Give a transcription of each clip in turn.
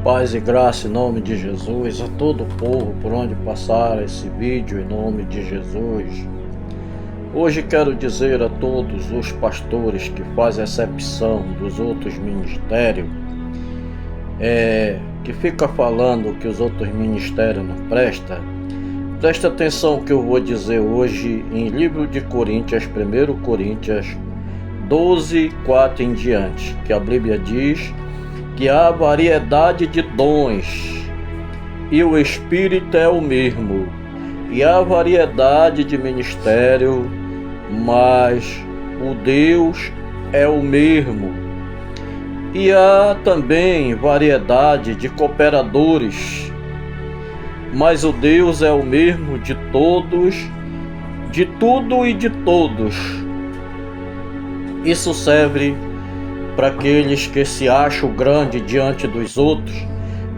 Paz e graça em nome de Jesus a todo o povo por onde passar esse vídeo em nome de Jesus. Hoje quero dizer a todos os pastores que fazem exceção dos outros ministérios, que fica falando que os outros ministérios não prestam. Presta atenção que eu vou dizer hoje em livro de Coríntios, 1 Coríntios 12, 4 em diante, que a Bíblia diz que há variedade de dons e o Espírito é o mesmo, e há variedade de ministério, mas o Deus é o mesmo. E há também variedade de cooperadores, mas o Deus é o mesmo de todos, de tudo e de todos. Isso serve para aqueles que se acham grande diante dos outros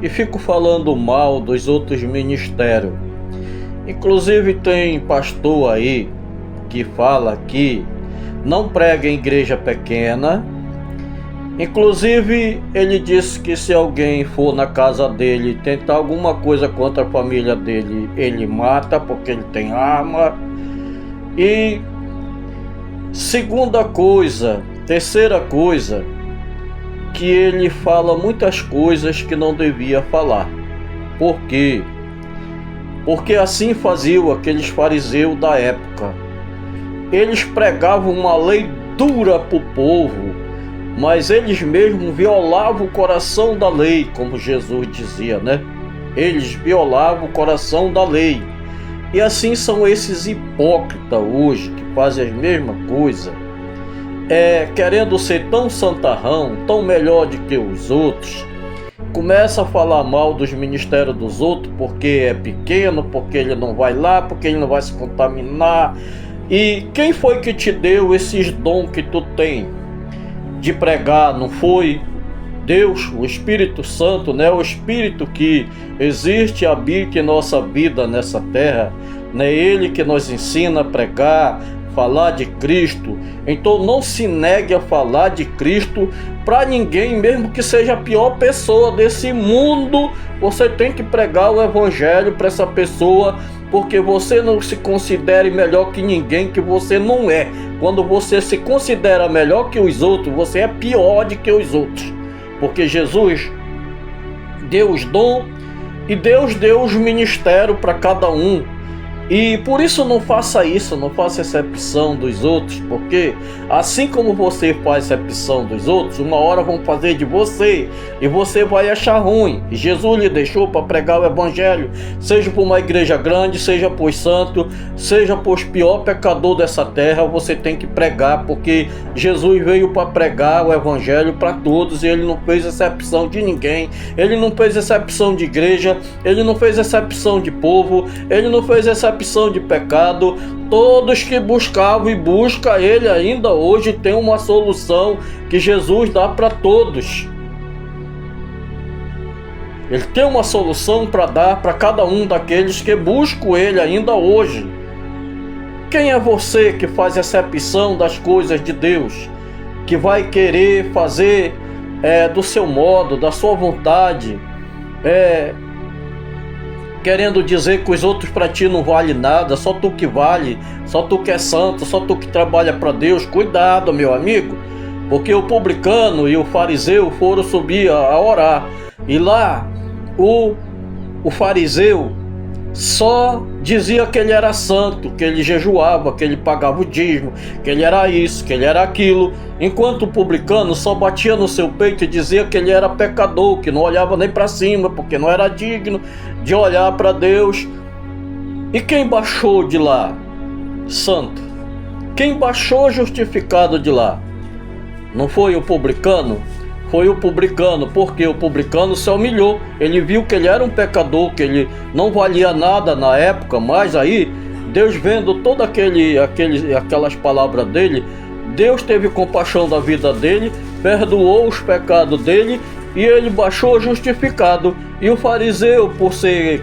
e ficam falando mal dos outros ministérios. Inclusive tem pastor aí que fala que não prega em igreja pequena. Inclusive ele disse que se alguém for na casa dele tentar alguma coisa contra a família dele, ele mata porque ele tem arma. E terceira coisa, que ele fala muitas coisas que não devia falar. Por quê? Porque assim faziam aqueles fariseus da época. Eles pregavam uma lei dura para o povo, mas eles mesmos violavam o coração da lei, como Jesus dizia, né? Eles violavam o coração da lei. E assim são esses hipócritas hoje, que fazem as mesmas coisas, querendo ser tão santarrão, tão melhor do que os outros. Começa a falar mal dos ministérios dos outros, porque é pequeno, porque ele não vai lá, porque ele não vai se contaminar. E quem foi que te deu esses dons que tu tem de pregar? Não foi Deus, o Espírito Santo, né? O Espírito que existe e habita em nossa vida nessa terra, né? Ele que nos ensina a pregar, falar de Cristo. Então não se negue a falar de Cristo para ninguém, mesmo que seja a pior pessoa desse mundo. Você tem que pregar o Evangelho para essa pessoa, porque você não se considere melhor que ninguém, que você não é. Quando você se considera melhor que os outros, você é pior do que os outros, porque Jesus deu os dons e Deus deu os ministérios para cada um. E por isso não faça isso, não faça exceção dos outros, porque assim como você faz exceção dos outros, uma hora vão fazer de você e você vai achar ruim. E Jesus lhe deixou para pregar o Evangelho, seja por uma igreja grande, seja por santo, seja por os piores pecadores dessa terra, você tem que pregar, porque Jesus veio para pregar o Evangelho para todos e ele não fez exceção de ninguém. Ele não fez exceção de igreja, ele não fez exceção de povo, ele não fez exceção de pecado. Todos que buscavam e buscam ele ainda hoje tem uma solução que Jesus dá para todos. Ele tem uma solução para dar para cada um daqueles que buscam ele ainda hoje. Quem é você que faz exceção das coisas de Deus, que vai querer fazer do seu modo, da sua vontade, querendo dizer que os outros para ti não vale nada, só tu que vale, só tu que é santo, só tu que trabalha para Deus? Cuidado, meu amigo, porque o publicano e o fariseu foram subir a orar, e lá o fariseu só dizia que ele era santo, que ele jejuava, que ele pagava o dízimo, que ele era isso, que ele era aquilo, enquanto o publicano só batia no seu peito e dizia que ele era pecador, que não olhava nem para cima, porque não era digno de olhar para Deus. E quem baixou de lá? Santo. Quem baixou justificado de lá? Não foi o publicano? Foi o publicano, porque o publicano se humilhou. Ele viu que ele era um pecador, que ele não valia nada na época, mas aí Deus, vendo todas aquelas palavras dele, Deus teve compaixão da vida dele, perdoou os pecados dele e ele baixou justificado. E o fariseu, por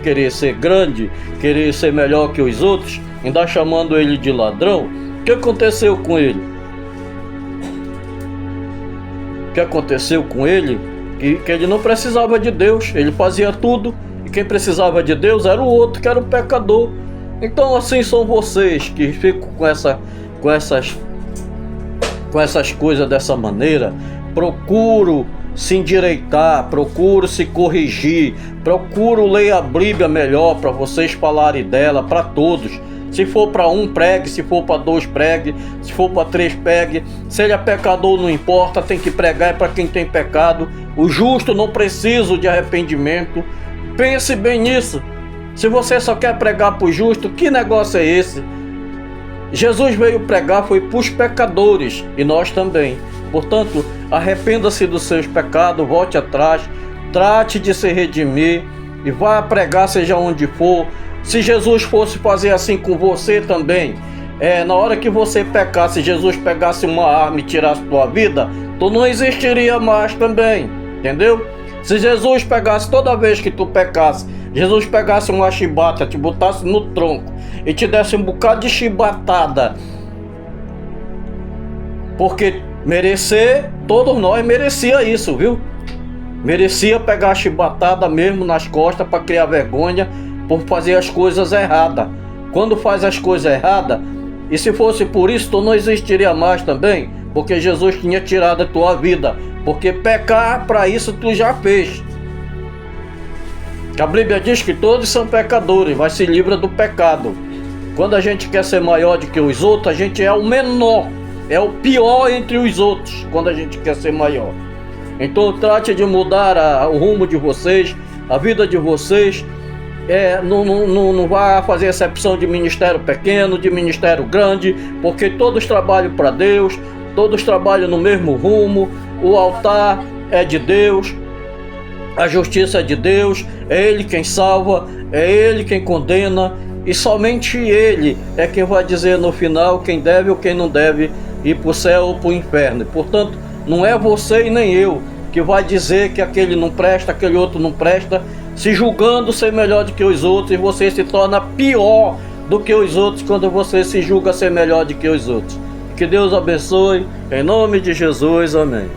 querer ser grande, querer ser melhor que os outros, ainda chamando ele de ladrão, o que aconteceu com ele? O que aconteceu com ele? que ele não precisava de Deus, ele fazia tudo, e quem precisava de Deus era o outro, que era o pecador. Então assim são vocês que ficam com essas coisas dessa maneira. Procuro se endireitar, procuro se corrigir, procuro ler a Bíblia melhor para vocês falarem dela para todos. Se for para um, pregue. Se for para dois, pregue. Se for para três, pregue. Se ele é pecador, não importa, tem que pregar, é para quem tem pecado. O justo não precisa de arrependimento. Pense bem nisso. Se você só quer pregar para o justo, que negócio é esse? Jesus veio pregar, foi para os pecadores, e nós também. Portanto, arrependa-se dos seus pecados, volte atrás, trate de se redimir e vá pregar seja onde for. Se Jesus fosse fazer assim com você também, na hora que você pecasse, Jesus pegasse uma arma e tirasse tua vida, tu não existiria mais também, entendeu? Se Jesus pegasse toda vez que tu pecasse, Jesus pegasse uma chibata, te botasse no tronco e te desse um bocado de chibatada, porque merecer, todos nós merecia isso, viu? Merecia pegar a chibatada mesmo nas costas para criar vergonha por fazer as coisas erradas. Quando faz as coisas erradas, e se fosse por isso, tu não existiria mais também, porque Jesus tinha tirado a tua vida, porque pecar, para isso tu já fez. A Bíblia diz que todos são pecadores, mas se livra do pecado. Quando a gente quer ser maior do que os outros, a gente é o menor, é o pior entre os outros, quando a gente quer ser maior. Então trate de mudar o rumo de vocês, a vida de vocês. Não vá fazer exceção de ministério pequeno, de ministério grande, porque todos trabalham para Deus, todos trabalham no mesmo rumo. O altar é de Deus, a justiça é de Deus, é Ele quem salva, é Ele quem condena, e somente Ele é quem vai dizer no final quem deve ou quem não deve ir para o céu ou para o inferno. Portanto, não é você e nem eu que vai dizer que aquele não presta, aquele outro não presta, se julgando ser melhor do que os outros, e você se torna pior do que os outros quando você se julga ser melhor do que os outros. Que Deus abençoe, em nome de Jesus, amém.